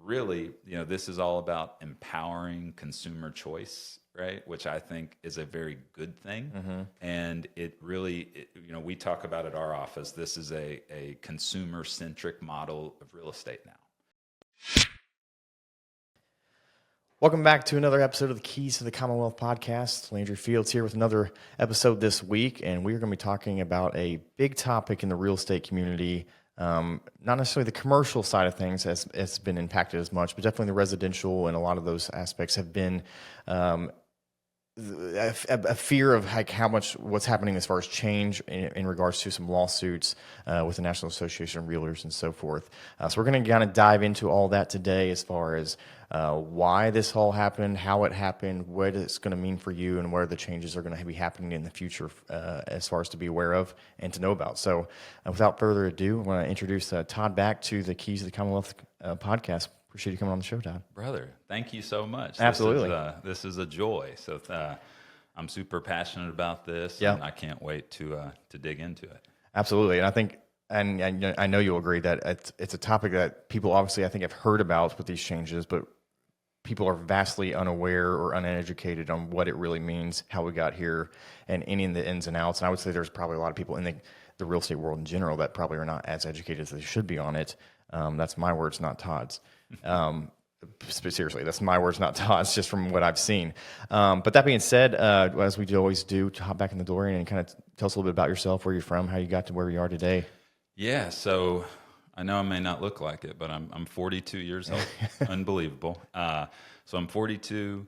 really, this is all about empowering consumer choice, right? Which I think is a very good thing. And it really, we talk about at our office, this is a consumer-centric model of real estate now. Welcome back to another episode of the Keys to the Commonwealth podcast. Landry Fields here with another episode this week, and we're going to be talking about a big topic in the real estate community. Not necessarily the commercial side of things has been impacted as much, but definitely the residential and a lot of those aspects have been a fear of how much what's happening as far as change in regards to some lawsuits with the National Association of Realtors and so forth. So we're going to kind of dive into all that today as far as why this all happened, how it happened, what it's going to mean for you, and where the changes are going to be happening in the future as far as to be aware of and to know about. So without further ado, I want to introduce Todd back to the Keys to the Commonwealth podcast. Appreciate you coming on the show, Todd. Brother, thank you so much. Absolutely. This is a joy. So I'm super passionate about this, Yeah. and I can't wait to dig into it. Absolutely. And I think, and I know you'll agree that it's a topic that people obviously I think have heard about with these changes, but people are vastly unaware or uneducated on what it really means, how we got here, and any of the ins and outs. And I would say there's probably a lot of people in the real estate world in general that probably are not as educated as they should be on it. That's my words, not Todd's. Seriously, that's my words, not Todd's, just from what I've seen. But that being said, as we always do, to hop back in the door and kind of tell us a little bit about yourself, where you're from, how you got to where you are today. Yeah, so I know I may not look like it, but I'm 42 years old. Unbelievable. So I'm 42,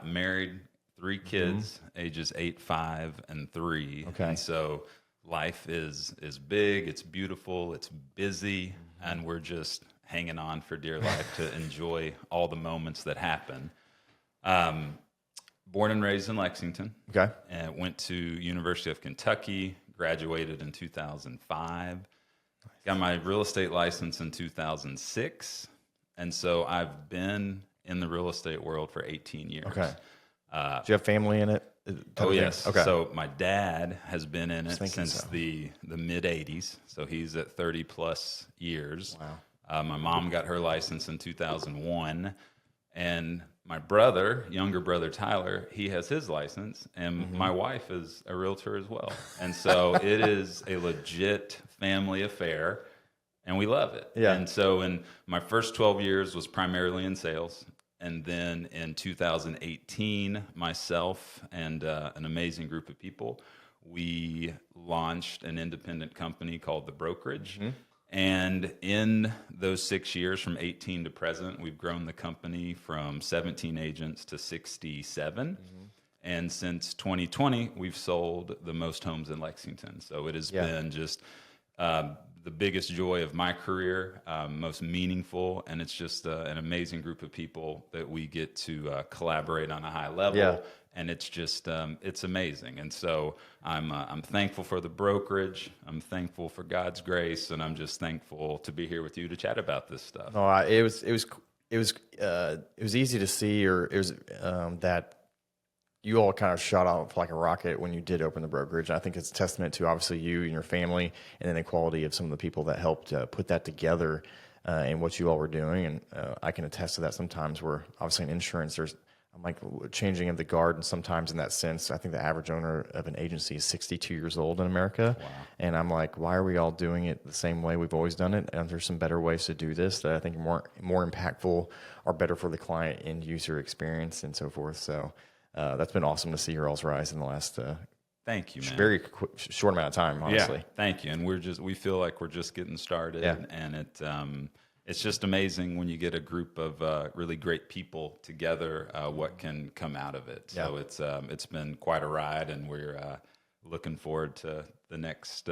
married, 3 kids, ages 8, 5, and 3. Okay. And so life is big, it's beautiful, it's busy, and we're just hanging on for dear life to enjoy all the moments that happen. Born and raised in Lexington. Okay. And went to University of Kentucky, graduated in 2005. Got my real estate license in 2006. And so I've been in the real estate world for 18 years. Okay. Do you have family in it? Oh, yes. Okay. So my dad has been in it since so. the mid-'80s. So he's at 30-plus years. Wow. My mom got her license in 2001. And my brother, younger brother Tyler, he has his license. And my wife is a realtor as well. And so it is a legit family affair. And we love it. Yeah. And so in my first 12 years was primarily in sales. And then in 2018, myself and an amazing group of people, we launched an independent company called The Brokerage. And in those 6 years, from 18 to present, we've grown the company from 17 agents to 67. And since 2020, we've sold the most homes in Lexington. So it has been just the biggest joy of my career, most meaningful, and it's just an amazing group of people that we get to collaborate on a high level. Yeah. And it's just it's amazing. And so I'm thankful for the brokerage. I'm thankful for God's grace, and I'm just thankful to be here with you to chat about this stuff. No, it was easy to see, or it was that you all kind of shot off like a rocket when you did open the brokerage. I think it's a testament to obviously you and your family, and then the quality of some of the people that helped put that together and what you all were doing. And I can attest to that. Sometimes we're obviously in insurance, I'm like changing of the guard, and sometimes in that sense, I think the average owner of an agency is 62 years old in America. Wow. And I'm like, why are we all doing it the same way we've always done it? And there's some better ways to do this that I think are more impactful, are better for the client and user experience and so forth. So that's been awesome to see your all's rise in the last Thank you, man. very short amount of time, honestly. Yeah, thank you. And we feel like we're just getting started. Yeah. And it's just amazing when you get a group of really great people together, what can come out of it. Yeah. So it's been quite a ride, and we're looking forward to the next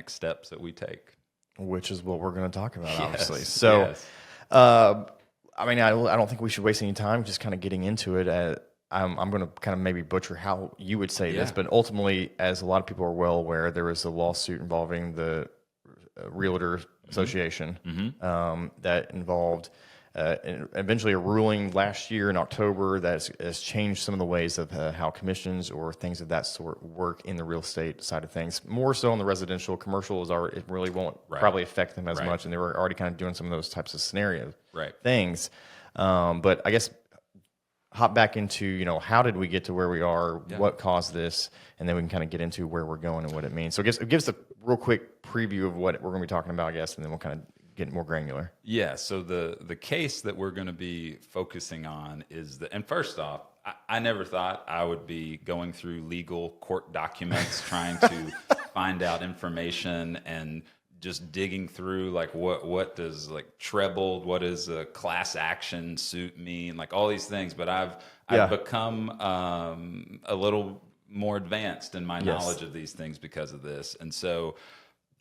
steps that we take. Which is what we're going to talk about, Yes, obviously. So, yes. I mean, I don't think we should waste any time just kind of getting into it. I'm going to kind of maybe butcher how you would say this, but ultimately, as a lot of people are well aware, there was a lawsuit involving the Realtor Association that involved and eventually a ruling last year in October that has changed some of the ways of how commissions or things of that sort work in the real estate side of things. More so on the residential. Commercial is already, it really won't probably affect them as much, and they were already kind of doing some of those types of scenario things. But I guess hop back into, how did we get to where we are? Yeah. What caused this? And then we can kind of get into where we're going and what it means. So give us a real quick preview of what we're going to be talking about, I guess, and then we'll kind of get more granular. Yeah. So the case that we're going to be focusing on is and first off, I never thought I would be going through legal court documents trying to find out information and just digging through like what does like trebled, what does a class action suit mean, like all these things. But I've become a little more advanced in my knowledge of these things because of this. And so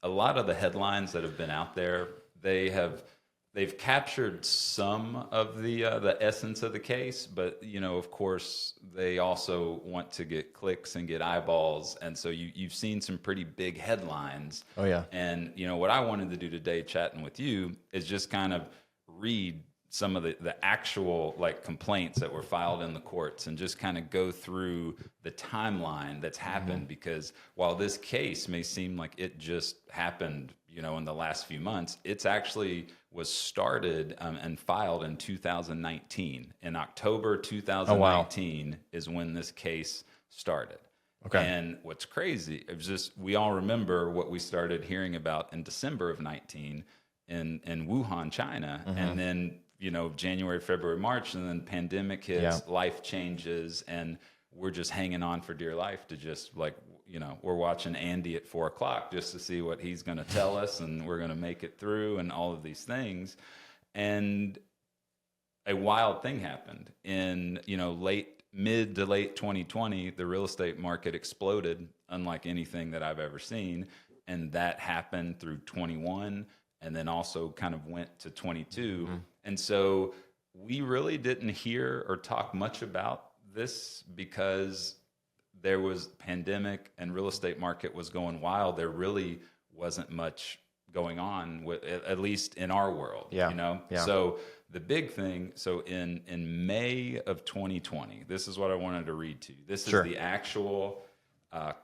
a lot of the headlines that have been out there, they've captured some of the essence of the case, but of course they also want to get clicks and get eyeballs, and so you've seen some pretty big headlines. Oh yeah. And what I wanted to do today, chatting with you, is just kind of read some of the actual like complaints that were filed in the courts and just kind of go through the timeline that's happened. Because while this case may seem like it just happened, in the last few months, it's actually was started and filed in 2019. In October 2019 is when this case started. Okay. And what's crazy is just we all remember what we started hearing about in December of 19 in Wuhan, China, and then January, February, March, and then pandemic hits, life changes, and we're just hanging on for dear life to just like, we're watching Andy at 4:00 just to see what he's going to tell us, and we're going to make it through and all of these things. And a wild thing happened in, mid to late 2020, the real estate market exploded unlike anything that I've ever seen. And that happened through 21 and then also kind of went to 22. And so we really didn't hear or talk much about this because there was pandemic and real estate market was going wild. There really wasn't much going on with, at least in our world, Yeah. So the big thing, so in May of 2020, this is what I wanted to read to you. This is the actual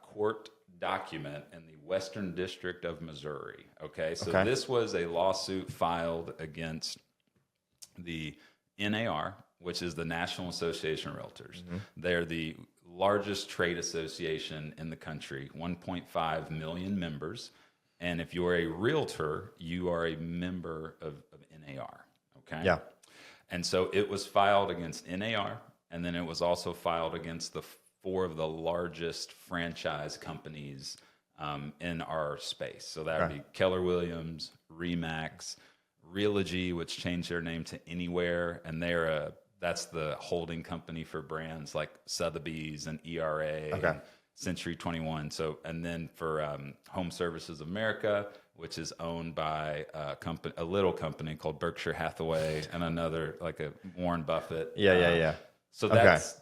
court document in the Western District of Missouri. Okay. So this was a lawsuit filed against the NAR, which is the National Association of Realtors. They're the largest trade association in the country, 1.5 million members. And if you're a realtor, you are a member of NAR. Okay. Yeah. And so it was filed against NAR, and then it was also filed against the 4 of the largest franchise companies in our space. So that would be Keller Williams, Remax, Realty, which changed their name to Anywhere, and that's the holding company for brands like Sotheby's and ERA and Century 21. So, and then for Home Services of America, which is owned by a little company called Berkshire Hathaway, and another like a Warren Buffett. Yeah. So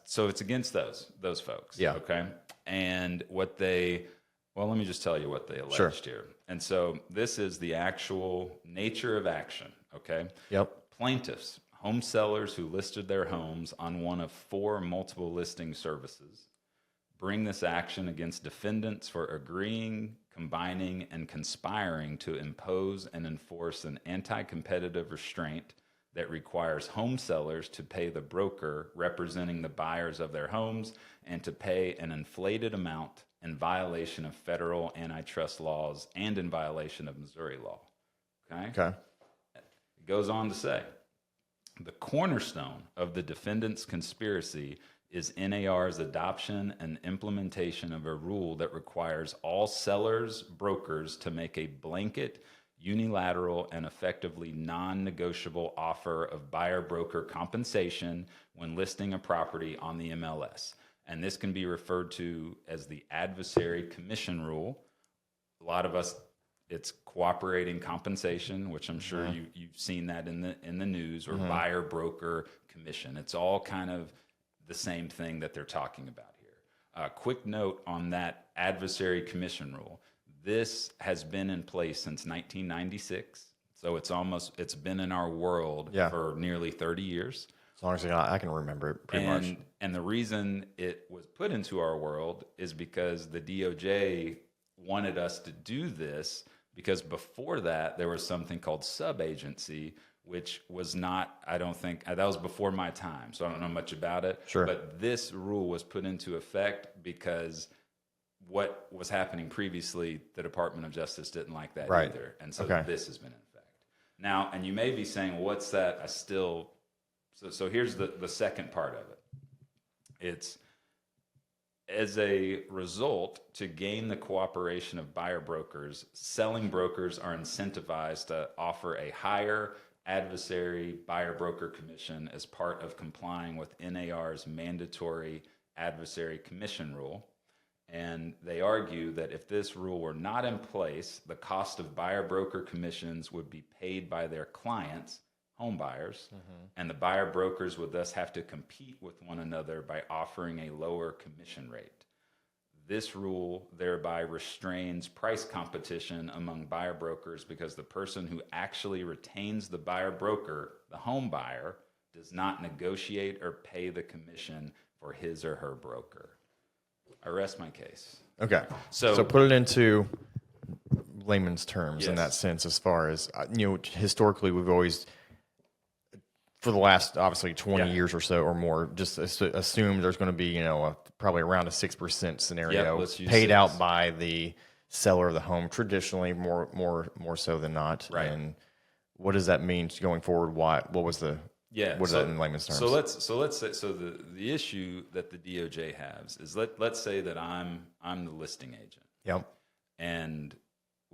so it's against those folks. Yeah. Okay. And let me just tell you what they alleged here. And so this is the actual nature of action. Okay. Yep. Plaintiffs, home sellers who listed their homes on one of 4 multiple listing services, bring this action against defendants for agreeing, combining, and conspiring to impose and enforce an anti-competitive restraint that requires home sellers to pay the broker representing the buyers of their homes and to pay an inflated amount in violation of federal antitrust laws and in violation of Missouri law. Okay. It goes on to say, the cornerstone of the defendant's conspiracy is NAR's adoption and implementation of a rule that requires all sellers, brokers to make a blanket, unilateral, and effectively non-negotiable offer of buyer-broker compensation when listing a property on the MLS. And this can be referred to as the adversary commission rule. A lot of us, it's cooperating compensation, which I'm sure you've seen that in the news, or buyer broker commission. It's all kind of the same thing that they're talking about here. Quick note on that adversary commission rule. This has been in place since 1996. So it's been in our world Yeah. for nearly 30 years. As long as I can remember it, pretty much. And the reason it was put into our world is because the DOJ wanted us to do this, because before that there was something called sub-agency, which was not, I don't think, that was before my time, so I don't know much about it. Sure. But this rule was put into effect because what was happening previously, the Department of Justice didn't like that Right. either. And so Okay. this has been in effect. Now, and you may be saying, what's that? So here's the second part of it. It's, as a result, to gain the cooperation of buyer brokers, selling brokers are incentivized to offer a higher adversary buyer broker commission as part of complying with NAR's mandatory adversary commission rule. And they argue that if this rule were not in place, the cost of buyer broker commissions would be paid by their clients, home buyers, and the buyer brokers would thus have to compete with one another by offering a lower commission rate. This rule thereby restrains price competition among buyer brokers because the person who actually retains the buyer broker, the home buyer, does not negotiate or pay the commission for his or her broker. I rest my case. Okay. So put it into layman's terms in Yes. that sense, as far as, historically, we've always, for the last, obviously, 20 Yeah. years or so or more, just assume there's going to be, probably around a 6% scenario let's use paid 6. out by the seller of the home, traditionally more so than not. Right. And what does that mean going forward? What was the, Yeah. what is that in layman's terms? So let's say, so the issue that the DOJ has is, let's say that I'm the listing agent, Yep. and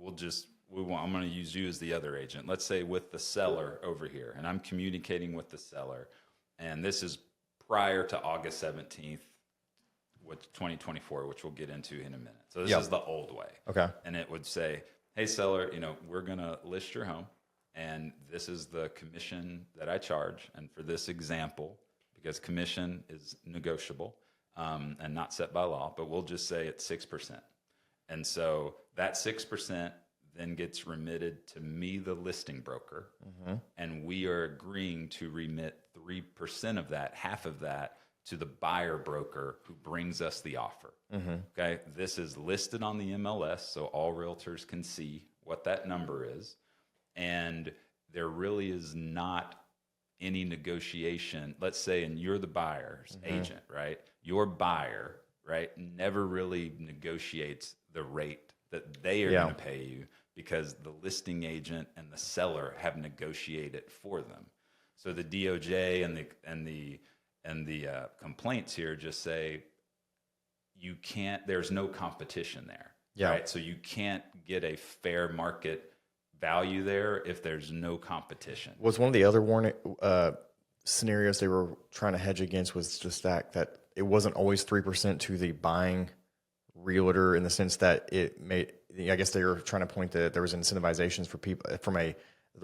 I'm going to use you as the other agent. Let's say with the seller over here, and I'm communicating with the seller, and this is prior to August 17th, with 2024, which we'll get into in a minute. So this Yep. is the old way. Okay. And it would say, hey seller, we're going to list your home, and this is the commission that I charge. And for this example, because commission is negotiable and not set by law, but we'll just say it's 6%. And so that 6% then gets remitted to me, the listing broker, and we are agreeing to remit 3% of that, half of that, to the buyer broker who brings us the offer. Okay, this is listed on the MLS, so all realtors can see what that number is, and there really is not any negotiation. Let's say, and you're the buyer's agent, right? Your buyer, right, never really negotiates the rate that they are Yeah. going to pay you, because the listing agent and the seller have negotiated for them. So the DOJ and the complaints here just say you can't. There's no competition there, Yeah. right? So you can't get a fair market value there if there's no competition. Was one of the other warning scenarios they were trying to hedge against was just that it wasn't always 3% to the buying realtor, in the sense that it made, I guess they were trying to point that there was incentivizations for people from the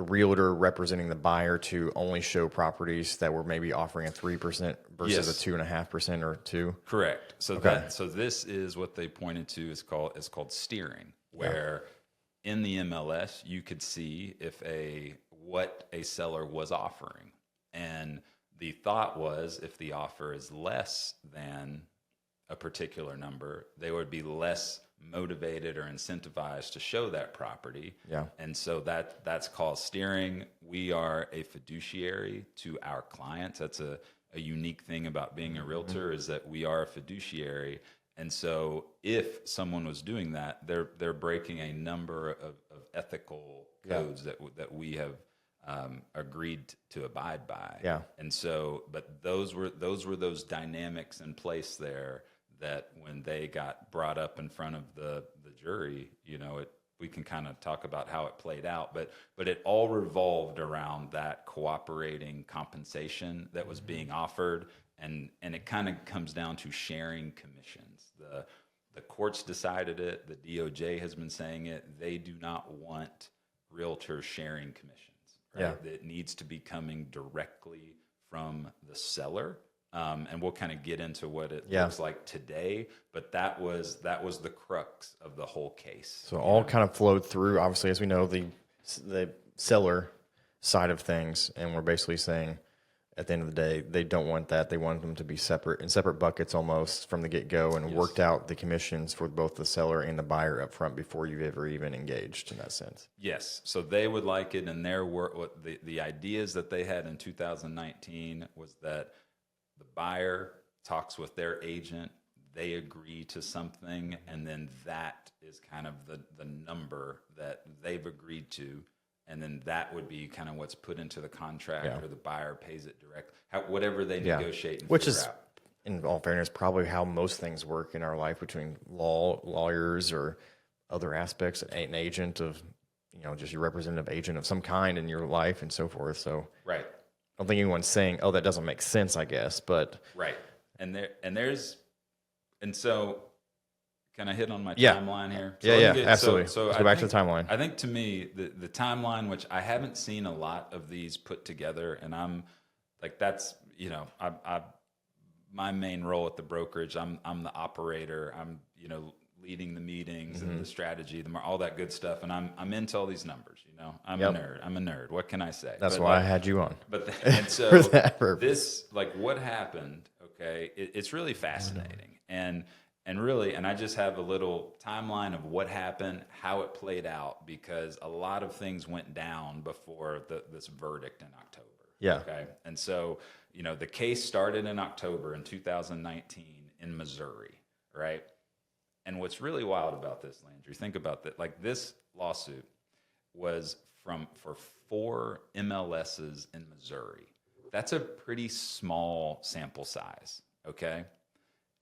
realtor representing the buyer to only show properties that were maybe offering a 3% versus Yes. a 2.5% or 2. Correct. So so this is what they pointed to is called steering, where in the MLS you could see what a seller was offering, and the thought was, if the offer is less than a particular number, they would be less motivated or incentivized to show that property. Yeah. And so that's called steering. We are a fiduciary to our clients. That's a unique thing about being a realtor, is that we are a fiduciary. And so if someone was doing that, they're breaking a number of ethical codes that we have agreed to abide by. Yeah. And so, but those were those dynamics in place there, that when they got brought up in front of the jury, we can kind of talk about how it played out, but it all revolved around that cooperating compensation that was being offered, and it kind of comes down to sharing commissions. The courts decided it. The DOJ has been saying it. They do not want realtors sharing commissions. Right? Yeah. It needs to be coming directly from the seller. And we'll kind of get into what it looks like today, but that was the crux of the whole case. So all kind of flowed through. Obviously, as we know, the seller side of things, and we're basically saying at the end of the day, they don't want that. They want them to be separate, in separate buckets almost from the get-go, and worked out the commissions for both the seller and the buyer up front before you've ever even engaged in that sense. Yes. So they would like it, and their work, what the ideas that they had in 2019 was that the buyer talks with their agent, they agree to something, and then that is kind of the number that they've agreed to. And then that would be kind of what's put into the contract, or the buyer pays it direct, whatever they negotiate and Which figure is, out. in all fairness, probably how most things work in our life between lawyers or other aspects, an agent of, just your representative agent of some kind in your life and so forth. So Right. I don't think anyone's saying, oh, that doesn't make sense, I guess, but. Right. And so can I hit on my Yeah. timeline here? So Absolutely. So Let's I go back to think- the timeline. I think to me, the timeline, which I haven't seen a lot of these put together, and I'm like, that's, my main role at the brokerage, I'm the operator. I'm, leading the meetings and the strategy, all that good stuff. And I'm into all these numbers, I'm a nerd. What can I say? That's why I had you on. And so For that purpose. this, like what happened, okay, it's really fascinating. And really, and I just have a little timeline of what happened, how it played out, because a lot of things went down before this verdict in October. Yeah. Okay. And so, the case started in October in 2019 in Missouri, right? And what's really wild about this, Landry, think about that. Like this lawsuit was for 4 MLSs in Missouri. That's a pretty small sample size, okay?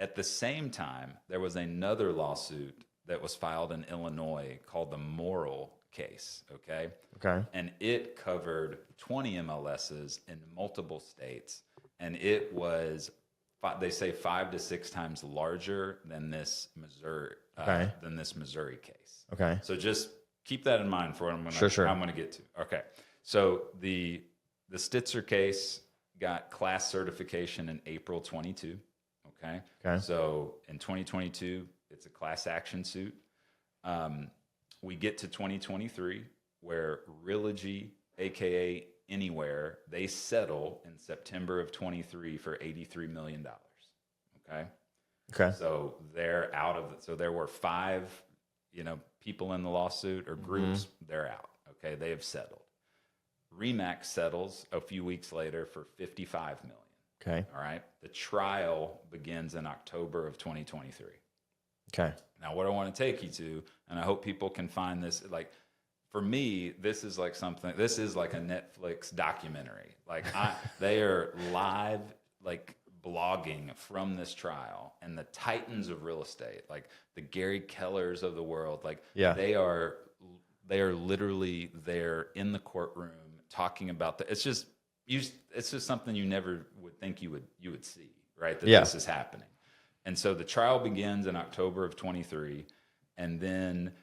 At the same time, there was another lawsuit that was filed in Illinois called the Morrill case, okay? Okay. And it covered 20 MLSs in multiple states, and it was, they say, 5 to 6 times larger than this Missouri case. Okay. So just keep that in mind for what I'm going to get to. Okay. So the Stitzer case got class certification in April 22. Okay. So in 2022, it's a class action suit. We get to 2023, where Realty, aka Anywhere, they settle in September of 23 for $83 million. Okay. So they're out of it. So there were 5, people in the lawsuit or groups. They're out. Okay. They have settled. Remax settles a few weeks later for $55 million. Okay. All right. The trial begins in October of 2023. Okay. Now, what I want to take you to, and I hope people can find this, like, for me, this is like a Netflix documentary. Like, they are live, like, blogging from this trial, and the titans of real estate, like the Gary Kellers of the world, like, they are literally there in the courtroom talking about it's just something you never would think you would see, right? That this is happening. And so the trial begins in October of 23, and then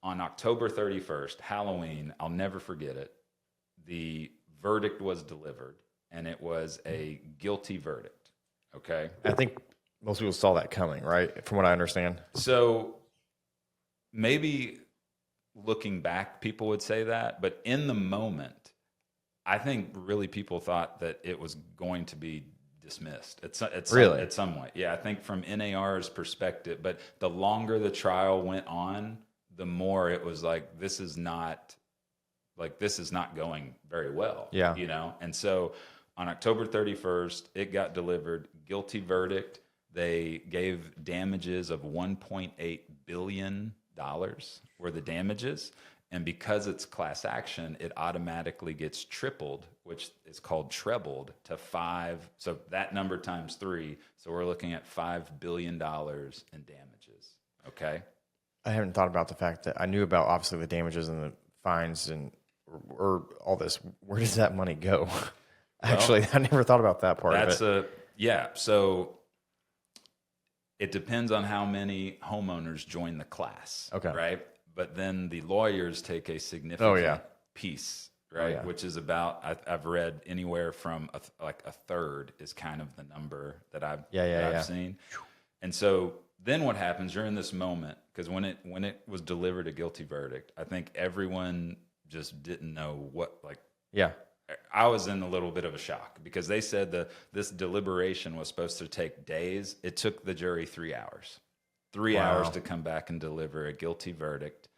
on October 31st, Halloween, I'll never forget it, the verdict was delivered, and it was a guilty verdict, okay? I think most people saw that coming, right? From what I understand. So maybe looking back, people would say that, but in the moment, I think really people thought that it was going to be dismissed at some way. Yeah, I think from NAR's perspective, but the longer the trial went on, the more it was like, this is not going very well. Yeah. And so on October 31st, it got delivered, guilty verdict. They gave damages of $1.8 billion were the damages. And because it's class action, it automatically gets tripled, which is called trebled, to 5. So that number times 3. So we're looking at $5 billion in damages. Okay. I haven't thought about the fact that I knew about obviously the damages and the fines and or all this. Where does that money go? Actually, I never thought about that part of it. So it depends on how many homeowners join the class. Okay. Right. But then the lawyers take a significant piece, right? Which is about, I've read anywhere from a third is kind of the number that I've seen. And so then what happens, you're in this moment, because when it was delivered a guilty verdict, I think everyone just didn't know what, like, Yeah. I was in a little bit of a shock because they said this deliberation was supposed to take days. It took the jury 3 hours. 3 hours to come back and deliver a guilty verdict.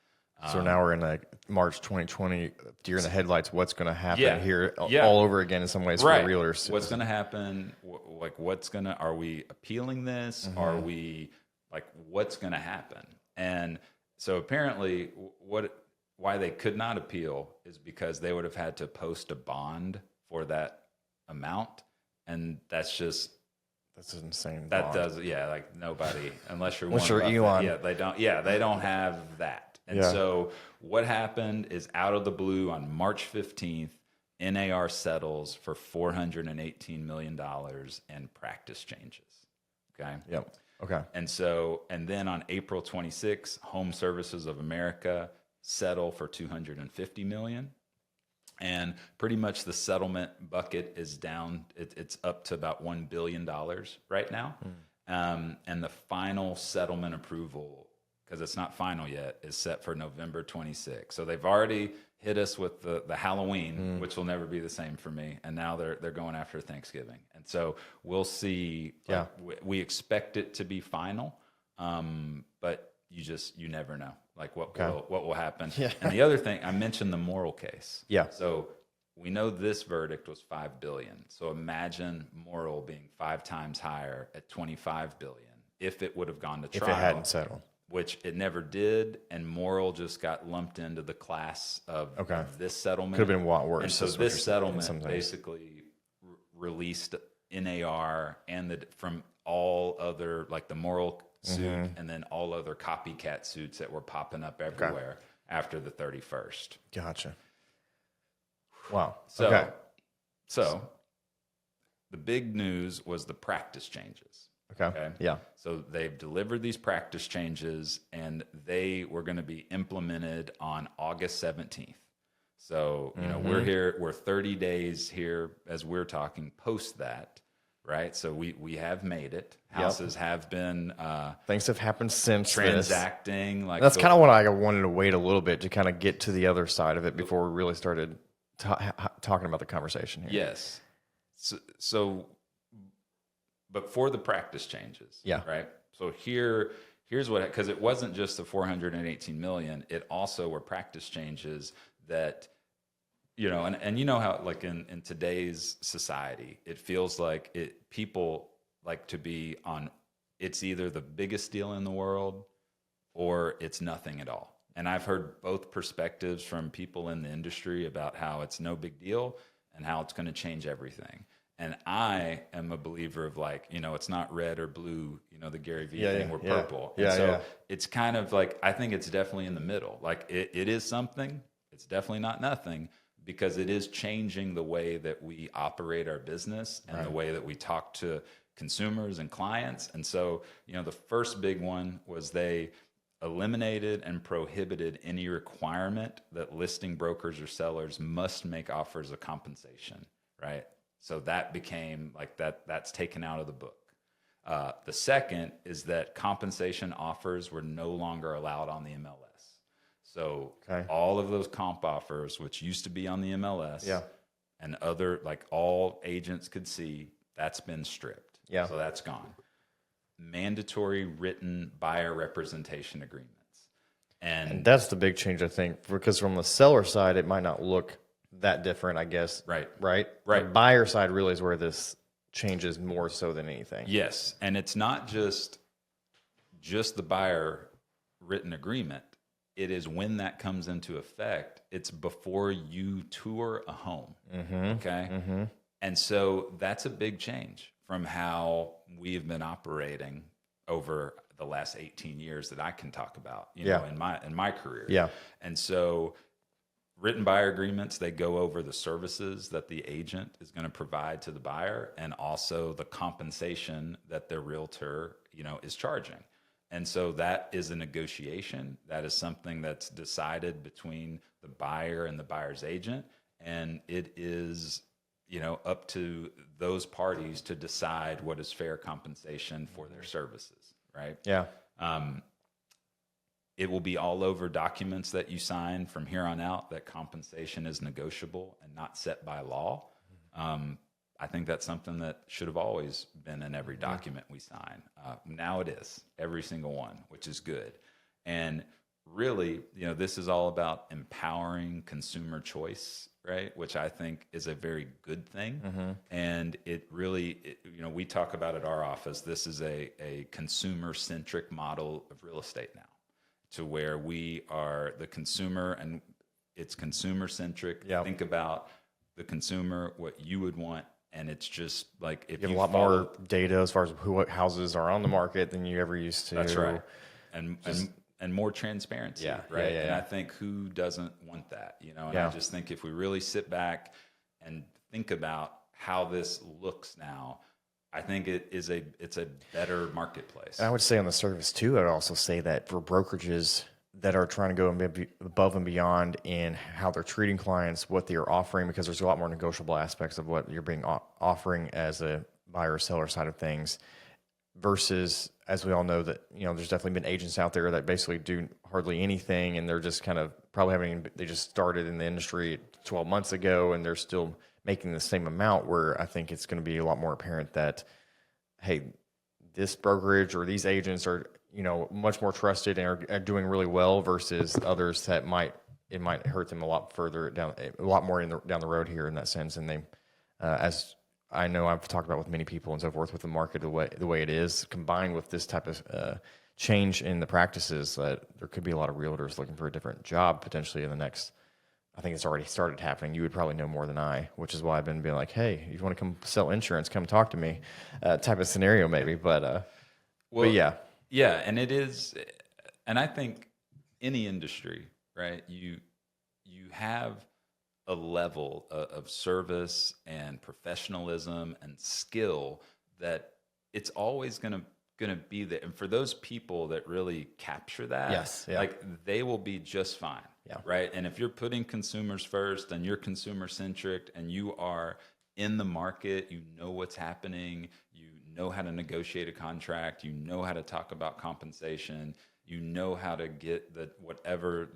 So now we're in like March 2020, deer in the headlights. What's going to happen Yeah. here Yeah. all over again in some ways Right. for realtors? What's going to happen? Are we appealing this? Are we, like, what's going to happen? And so apparently why they could not appeal is because they would have had to post a bond for that amount. And that's just, That's an insane. that bond. does, yeah, like nobody, unless you're Unless Warren you're Buffett, Elon. they don't have that. And Yeah. so what happened is, out of the blue on March 15th, NAR settles for $418 million in practice changes. Okay. Yep. Okay. And then on April 26th, Home Services of America settle for $250 million. And pretty much the settlement bucket is down. It's up to about $1 billion right now. And the final settlement approval, because it's not final yet, is set for November 26th. So they've already hit us with the Halloween, which will never be the same for me. And now they're going after Thanksgiving. And so we'll see. Yeah. We expect it to be final, but you never know, like what will happen. Yeah. And the other thing, I mentioned the moral case. Yeah. So we know this verdict was $5 billion. So imagine moral being 5 times higher at $25 billion if it would have gone to trial. If it hadn't settled. Which it never did, and moral just got lumped into the class of this settlement. Could have been a lot worse. And so this settlement basically released NAR and from all other, like the moral suit, and then all other copycat suits that were popping up everywhere after the 31st. Gotcha. Wow. So the big news was the practice changes. Okay. Yeah. So they've delivered these practice changes, and they were going to be implemented on August 17th. So, we're 30 days here as we're talking post that, right? So we have made it. Houses have been things have happened since transacting. Like, that's kind of what I wanted to wait a little bit to kind of get to the other side of it before we really started talking about the conversation here. Yes. So but for the practice changes, right? So here's what, because it wasn't just the $418 million, it also were practice changes that, and you know how, like, in today's society, it feels like people like to be on, it's either the biggest deal in the world or it's nothing at all. And I've heard both perspectives from people in the industry about how it's no big deal and how it's going to change everything. And I am a believer of, like, it's not red or blue, the Gary Vee thing, we're purple. And so it's kind of like, I think it's definitely in the middle. Like it is something, it's definitely not nothing, because it is changing the way that we operate our business and the way that we talk to consumers and clients. And so, the first big one was they eliminated and prohibited any requirement that listing brokers or sellers must make offers of compensation, right? So that became like that's taken out of the book. The second is that compensation offers were no longer allowed on the MLS. So all of those comp offers, which used to be on the MLS and other, like, all agents could see, that's been stripped. Yeah. So that's gone. Mandatory written buyer representation agreements. And that's the big change, I think, because from the seller side, it might not look that different, I guess. Right. The buyer side really is where this changes more so than anything. Yes. And it's not just the buyer written agreement. It is when that comes into effect, it's before you tour a home. Okay. And so that's a big change from how we've been operating over the last 18 years that I can talk about, in my career. Yeah. And so written buyer agreements, they go over the services that the agent is going to provide to the buyer, and also the compensation that their realtor, is charging. And so that is a negotiation. That is something that's decided between the buyer and the buyer's agent. And it is, up to those parties to decide what is fair compensation for their services, right? Yeah. it will be all over documents that you sign from here on out that compensation is negotiable and not set by law. I think that's something that should have always been in every document we sign. Now it is, every single one, which is good. And really, this is all about empowering consumer choice, right? Which I think is a very good thing. And it really, we talk about at our office, this is a consumer-centric model of real estate now, to where we are the consumer and it's consumer-centric. Yeah. Think about the consumer, what you would want. And it's just like if you have a lot more data as far as what houses are on the market than you ever used to. That's right. And more transparency, right? And I think who doesn't want that, And I just think if we really sit back and think about how this looks now, I think it's a better marketplace. And I would say on the surface too, I'd also say that for brokerages that are trying to go above and beyond in how they're treating clients, what they're offering, because there's a lot more negotiable aspects of what you're offering as a buyer or seller side of things, versus, as we all know, that there's definitely been agents out there that basically do hardly anything, and they're just kind of they just started in the industry 12 months ago, and they're still making the same amount. Where I think it's going to be a lot more apparent that, hey, this brokerage or these agents are much more trusted and are doing really well, versus others that it might hurt them a lot further down, a lot more down the road here in that sense. And they, as I know, I've talked about with many people and so forth, with the market the way it is, combined with this type of change in the practices, that there could be a lot of realtors looking for a different job potentially in the next. I think it's already started happening. You would probably know more than I, which is why I've been being like, hey, if you want to come sell insurance, come talk to me, type of scenario maybe. But yeah. Yeah, and it is, and I think any industry, right? You have a level of service and professionalism and skill that it's always going to be there. And for those people that really capture that, like they will be just fine, right? And if you're putting consumers first and you're consumer centric and you are in the market, you know what's happening, you know how to negotiate a contract, you know how to talk about compensation, you know how to get whatever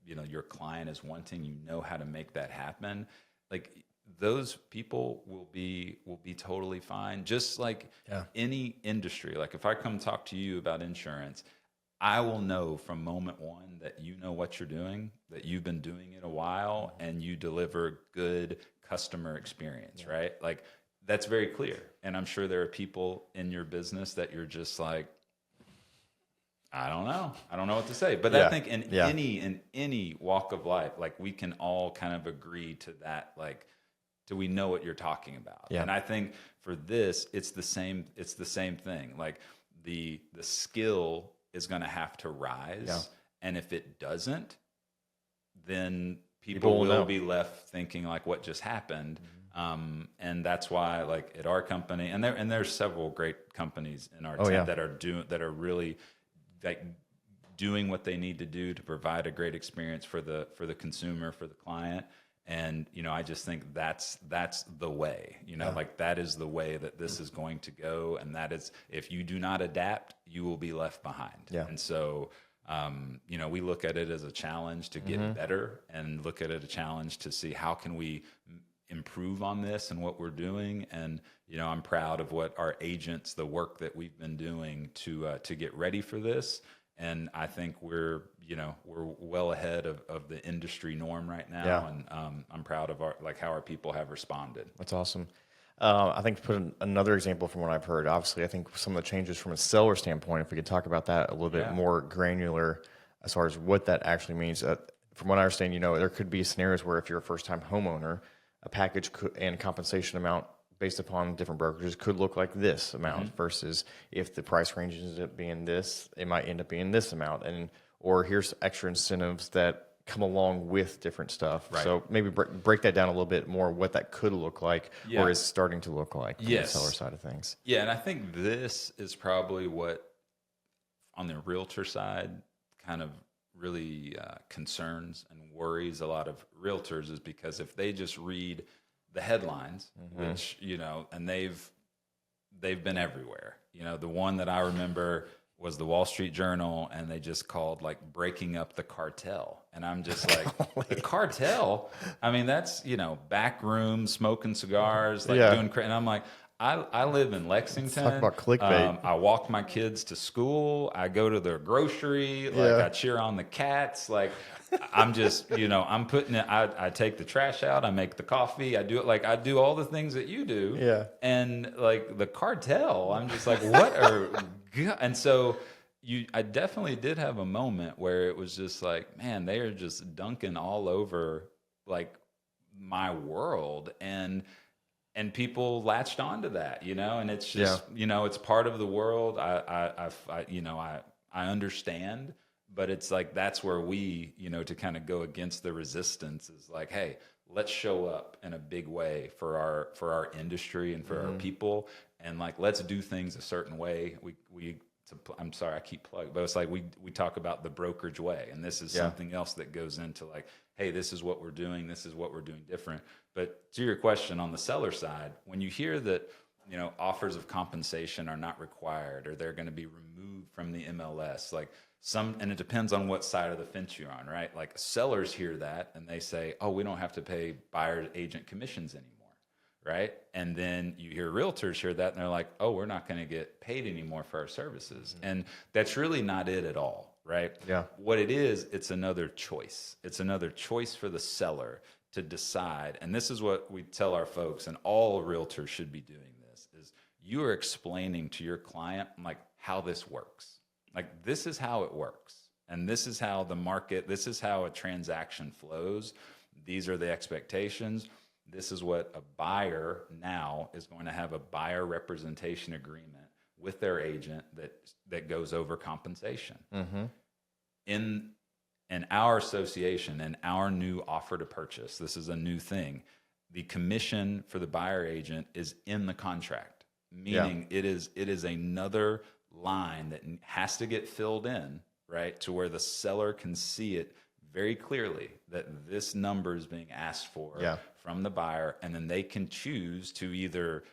your client is wanting, you know how to make that happen. Like those people will be totally fine. Just like any industry. Like if I come talk to you about insurance, I will know from moment one that you know what you're doing, that you've been doing it a while, and you deliver good customer experience, right? Like that's very clear. And I'm sure there are people in your business that you're just like, I don't know what to say. But I think in any walk of life, like we can all kind of agree to that, like, do we know what you're talking about? And I think for this, it's the same thing. Like the skill is going to have to rise. And if it doesn't, then people will be left thinking like, what just happened? And that's why, like at our company, and there's several great companies in our team that are really like doing what they need to do to provide a great experience for the consumer, for the client. And I just think that's the way. Like that is the way that this is going to go. And that is, if you do not adapt, you will be left behind. And so we look at it as a challenge to get better, and look at it a challenge to see how can we improve on this and what we're doing. And I'm proud of what our agents, the work that we've been doing to get ready for this. And I think we're well ahead of the industry norm right now. And I'm proud of how our people have responded. That's awesome. I think to put another example from what I've heard, obviously, I think some of the changes from a seller standpoint, if we could talk about that a little bit more granular as far as what that actually means. From what I understand, there could be scenarios where if you're a first-time homeowner, a package and compensation amount based upon different brokerages could look like this amount, versus if the price range ends up being this, it might end up being this amount. Or here's extra incentives that come along with different stuff. Right. So maybe break that down a little bit more, what that could look like or is starting to look like from the seller side of things. Yeah, and I think this is probably what, on the realtor side, kind of really concerns and worries a lot of realtors, is because if they just read the headlines, which, and they've been everywhere. The one that I remember was the Wall Street Journal, and they just called like breaking up the cartel. And I'm just like, the cartel? I mean, that's, back room, smoking cigars, like Yeah. doing and I'm like, I live in Lexington. Talk about clickbait. I walk my kids to school. I go to the grocery. Like Yeah. I cheer on the cats. Like I'm just, I'm putting it. I take the trash out. I make the coffee. I do it. Like I do all the things that you do. Yeah. And like the cartel, I'm just like, what are? And so I definitely did have a moment where it was just like, man, they are just dunking all over like my world, and people latched onto that, and it's just, it's part of the world. I understand, but it's like, that's where we, to kind of go against the resistance is like, hey, let's show up in a big way for our industry and for our people. And like, let's do things a certain way. I'm sorry, I keep plugging, but it's like, we talk about the brokerage way, and this is something else that goes into like, hey, this is what we're doing. This is what we're doing different. But to your question on the seller side, when you hear that, offers of compensation are not required, or they're going to be removed from the MLS, like and it depends on what side of the fence you're on, right? Like sellers hear that and they say, oh, we don't have to pay buyer agent commissions anymore. Right. And then you hear realtors hear that and they're like, oh, we're not going to get paid anymore for our services. And that's really not it at all. Right. Yeah. What it is, it's another choice. It's another choice for the seller to decide. And this is what we tell our folks, and all realtors should be doing this, is you are explaining to your client like how this works. Like, this is how it works. And this is how the market, this is how a transaction flows. These are the expectations. This is what a buyer now is going to have, a buyer representation agreement with their agent that goes over compensation. In our association, in our new offer to purchase, this is a new thing. The commission for the buyer agent is in the contract, meaning it is another line that has to get filled in, right, to where the seller can see it very clearly that this number is being asked for from the buyer, and then they can choose to either,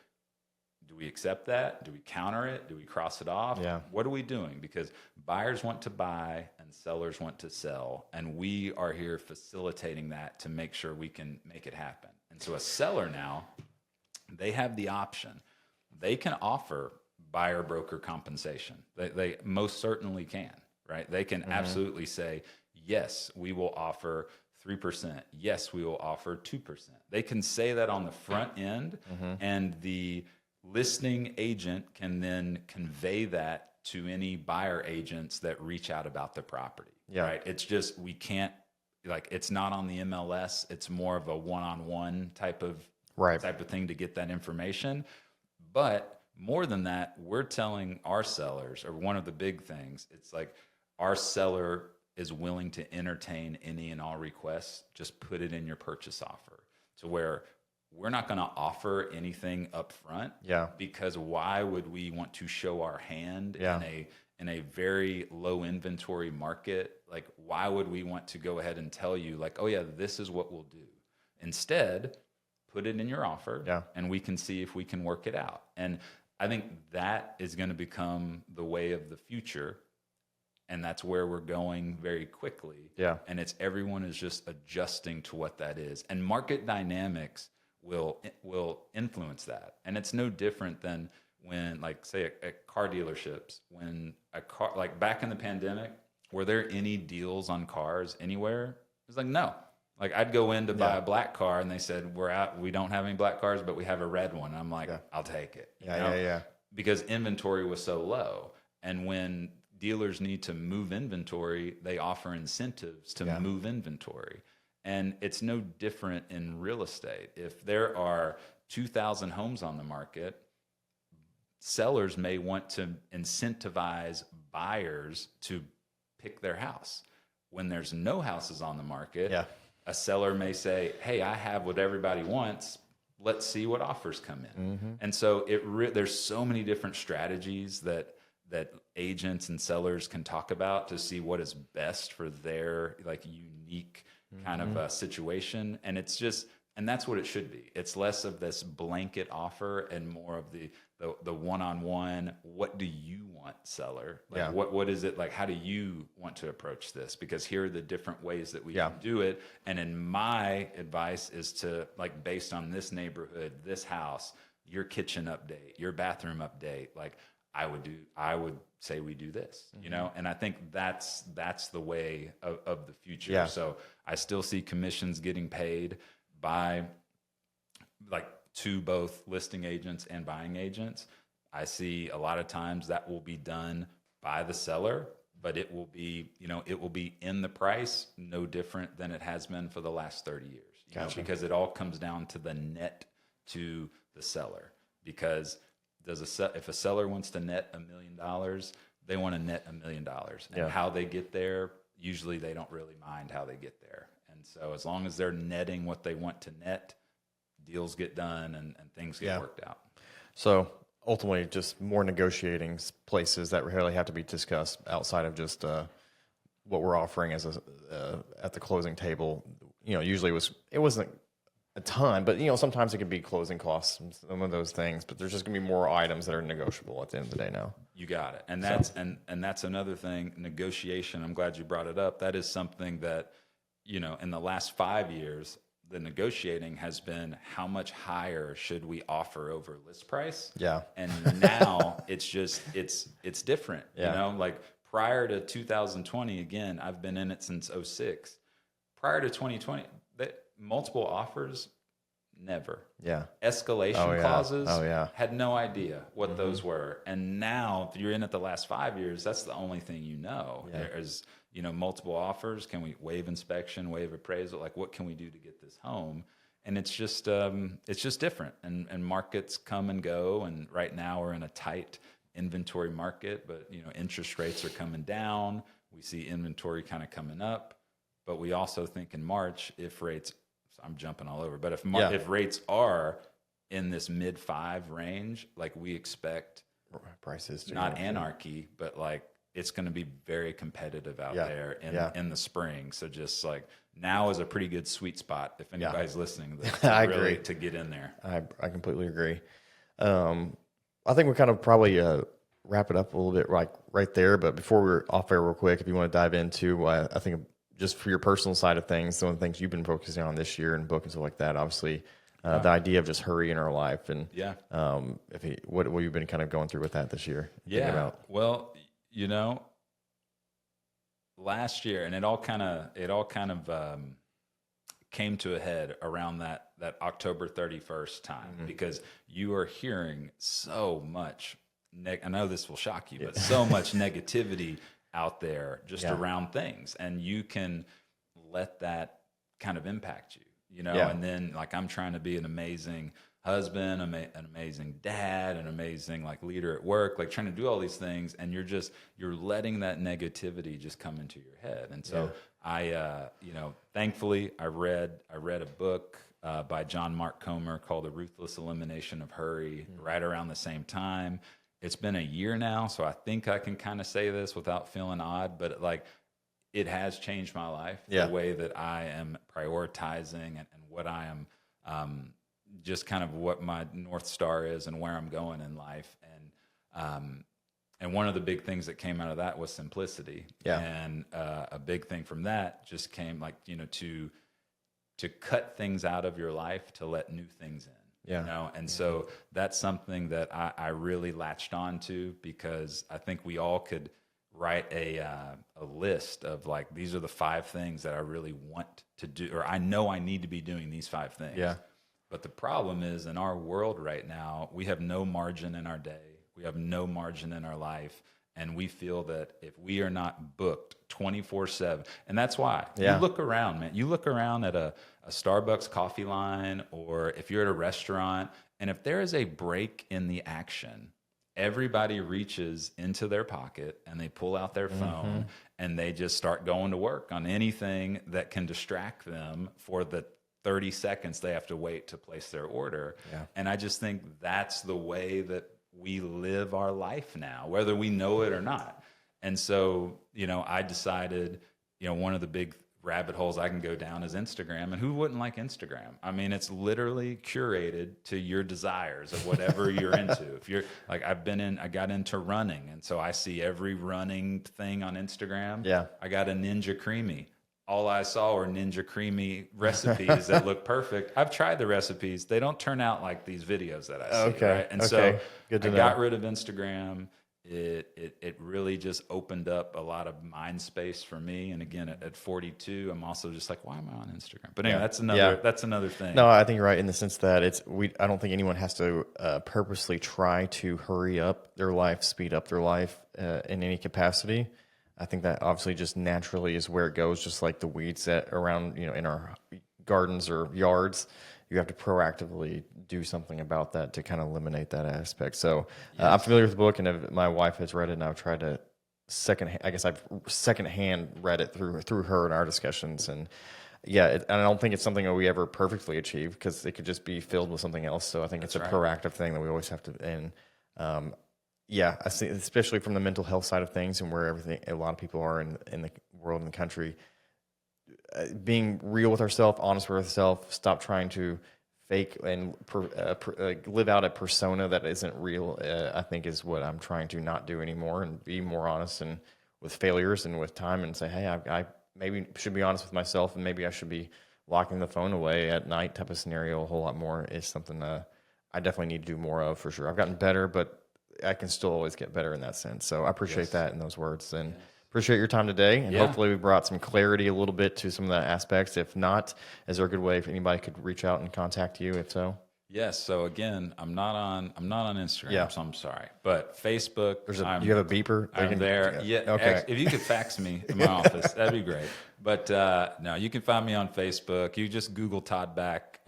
do we accept that? Do we counter it? Do we cross it off? Yeah. What are we doing? Because buyers want to buy and sellers want to sell, and we are here facilitating that to make sure we can make it happen. And so a seller now, they have the option. They can offer buyer broker compensation. They most certainly can, right? They can absolutely say, yes, we will offer 3%. Yes, we will offer 2%. They can say that on the front end, and the listing agent can then convey that to any buyer agents that reach out about the property. Right? It's just, we can't, like, it's not on the MLS. It's more of a one-on-one type of thing to get that information. But more than that, we're telling our sellers, or one of the big things, it's like, our seller is willing to entertain any and all requests. Just put it in your purchase offer, to where we're not going to offer anything up front. Because why would we want to show our hand in a very low inventory market? Like, why would we want to go ahead and tell you, like, oh yeah, this is what we'll do? Instead, put it in your offer, and we can see if we can work it out. And I think that is going to become the way of the future. And that's where we're going very quickly. And everyone is just adjusting to what that is. And market dynamics will influence that. And it's no different than when, like, say at car dealerships, when a car, like back in the pandemic, were there any deals on cars anywhere? It's like, no. Like, I'd go in to buy a black car, and they said, we don't have any black cars, but we have a red one. And I'm like, I'll take it. Because inventory was so low. And when dealers need to move inventory, they offer incentives to move inventory. And it's no different in real estate. If there are 2,000 homes on the market, sellers may want to incentivize buyers to pick their house. When there's no houses on the market, a seller may say, hey, I have what everybody wants. Let's see what offers come in. And so there's so many different strategies that agents and sellers can talk about to see what is best for their, like, unique kind of situation. And And that's what it should be. It's less of this blanket offer and more of the one-on-one. What do you want, seller? Like, Yeah. what is it like? How do you want to approach this? Because here are the different ways that we can do it. And in my advice is to, like, based on this neighborhood, this house, your kitchen update, your bathroom update, like I would say we do this, you know? And I think that's the way of the future. Yeah. So I still see commissions getting paid by, like, to both listing agents and buying agents. I see a lot of times that will be done by the seller, but it will be, you know, it will be in the price, no different than it has been for the last 30 years. You know, because it all comes down to the net to the seller. Because if a seller wants to net $1 million, they want to net $1 million. And how they get there, usually they don't really mind how they get there. And so as long as they're netting what they want to net, deals get done and things get worked out. So ultimately, just more negotiating places that really have to be discussed outside of just what we're offering as at the closing table. You know, usually it wasn't a ton, but, you know, sometimes it could be closing costs and some of those things. But there's just gonna be more items that are negotiable at the end of the day now. You got it. And that's and that's another thing. Negotiation. I'm glad you brought it up. That is something that, you know, in the last 5 years, the negotiating has been how much higher should we offer over list price? Yeah. And now it's just, it's different, you know, like prior to 2020, again, I've been in it since 06. Prior to 2020, multiple offers, never. Yeah. Escalation clauses, Oh, had no idea what those were. And now if you're in it the last 5 years, that's the only thing you know. There's, you know, multiple offers. Can we waive inspection, waive appraisal? Like, what can we do to get this home? And it's just different. And markets come and go. And right now we're in a tight inventory market, but, you know, interest rates are coming down. We see inventory kind of coming up. But we also think in March, if rates, I'm jumping all over, but if rates are in this mid-5 range, like we expect prices to not anarchy, but like it's going to be very competitive out there in the spring. So just like now is a pretty good sweet spot if anybody's listening I really agree. to get in there. I completely agree. I think we kind of probably wrap it up a little bit right there. But before we're off air real quick, if you want to dive into, I think just for your personal side of things, some of the things you've been focusing on this year and book and stuff like that, obviously the idea of just hurry in our life and what you've been kind of going through with that this year. Well, you know, last year, and it all kind of came to a head around that October 31st time, because you are hearing so much, I know this will shock you, but so much negativity out there just around things, and you can let that kind of impact you, you know. And then, like, I'm trying to be an amazing husband, an amazing dad, an amazing, like, leader at work, like trying to do all these things, and you're letting that negativity just come into your head. And so you know, thankfully I read a book by John Mark Comer called The Ruthless Elimination of Hurry right around the same time. It's been a year now, so I think I can kind of say this without feeling odd, but like it has changed my life, the way that I am prioritizing and what I am, just kind of what my North Star is and where I'm going in life. And one of the big things that came out of that was simplicity. And a big thing from that just came, like, you know, to cut things out of your life to let new things in. You know, and so that's something that I really latched on to, because I think we all could write a list of, like, these are the 5 things that I really want to do, or I know I need to be doing these 5 things. But the problem is, in our world right now, we have no margin in our day. We have no margin in our life. And we feel that if we are not booked 24/7, and that's why you look around, man. You look around at a Starbucks coffee line, or if you're at a restaurant, and if there is a break in the action, everybody reaches into their pocket and they pull out their phone and they just start going to work on anything that can distract them for the 30 seconds they have to wait to place their order. And I just think that's the way that we live our life now, whether we know it or not. And so, you know, I decided, you know, one of the big rabbit holes I can go down is Instagram. And who wouldn't like Instagram? I mean, it's literally curated to your desires of whatever you're into. If you're like, I got into running. And so I see every running thing on Instagram. Yeah. I got a Ninja Creamy. All I saw were Ninja Creamy recipes that look perfect. I've tried the recipes. They don't turn out like these videos that I see. Okay. Right? And okay. so Good to I know. got rid of Instagram. It really just opened up a lot of mind space for me. And again, at 42, I'm also just like, why am I on Instagram? But anyway, that's another thing. No, I think you're right in the sense that I don't think anyone has to purposely try to hurry up their life, speed up their life in any capacity. I think that obviously just naturally is where it goes, just like the weeds that around, in our gardens or yards. You have to proactively do something about that to kind of eliminate that aspect. So I'm familiar with the book, and my wife has read it, and I've tried to I've secondhand read it through her and our discussions. And and I don't think it's something that we ever perfectly achieve, because it could just be filled with something else. So I think it's a proactive thing that we always have to. And I see, especially from the mental health side of things, and where a lot of people are in the world and the country. Being real with ourselves, honest with ourselves, stop trying to fake and live out a persona that isn't real, I think is what I'm trying to not do anymore, and be more honest and with failures and with time, and say, hey, I maybe should be honest with myself, and maybe I should be locking the phone away at night type of scenario a whole lot more is something I definitely need to do more of, for sure. I've gotten better, but I can still always get better in that sense. So I appreciate that in those words. And appreciate your time today, and hopefully we brought some clarity a little bit to some of the aspects. If not, is there a good way if anybody could reach out and contact you? If so, yes. So again, I'm not on Instagram, so I'm sorry. But Facebook, you have a beeper. I'm there. Yeah. Okay. If you could fax me in my office, that'd be great. But no, you can find me on Facebook. You just Google Todd Back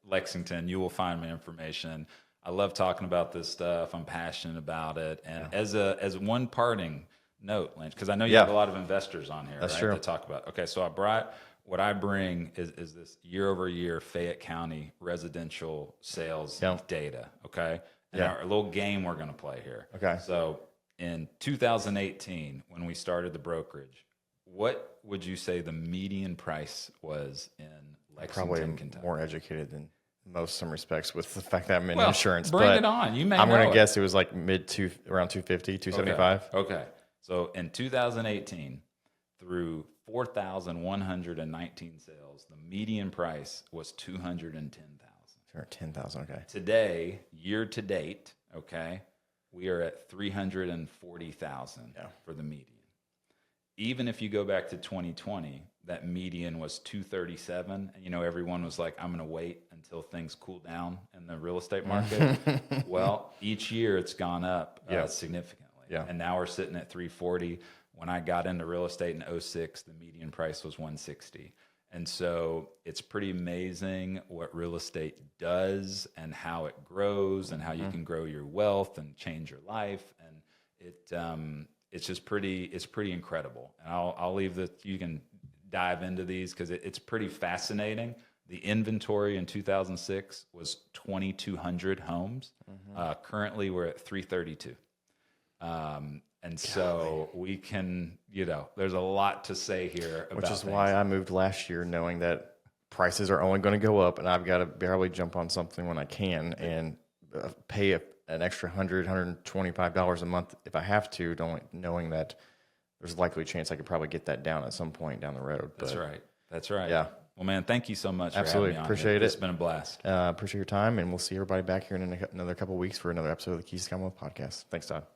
Lexington. You will find my information. I love talking about this stuff. I'm passionate about it. And as one parting note, Lynch, because I know you have a lot of investors on here, That's right? true. To talk about. Okay, so what I bring is this year-over-year Fayette County residential sales data. Okay, and our little game we're going to play here. Okay. So in 2018, when we started the brokerage, what would you say the median price was in Lexington, Probably Kentucky? more educated than most, some respects, with the fact that I'm in Well, insurance. Bring but it on. You may I'm know going to it. guess it was like around 250, 275. Okay. So in 2018, through 4,119 sales, the median price was 210,000. 10,000. Okay. Today, year to date, okay, we are at 340,000 for the median. Even if you go back to 2020, that median was 237. And, everyone was like, I'm going to wait until things cool down in the real estate market. Well, each year it's gone up significantly. Yeah. And now we're sitting at 340. When I got into real estate in 2006, the median price was 160. And so it's pretty amazing what real estate does and how it grows and how you can grow your wealth and change your life. And it's just pretty incredible. And I'll leave you can dive into these because it's pretty fascinating. The inventory in 2006 was 2,200 homes. Currently, we're at 332. And so we can, there's a lot to say here about Which is things. why I moved last year, knowing that prices are only going to go up, and I've got to barely jump on something when I can and pay an extra $100, $125 a month if I have to, knowing that there's a likely chance I could probably get that down at some point down the road. That's right. That's right. Yeah. Well, man, thank you so much Absolutely. for having me on. Appreciate it. It's been a blast. Appreciate your time, and we'll see everybody back here in another couple of weeks for another episode of the Keys to Commonwealth podcast. Thanks, Todd.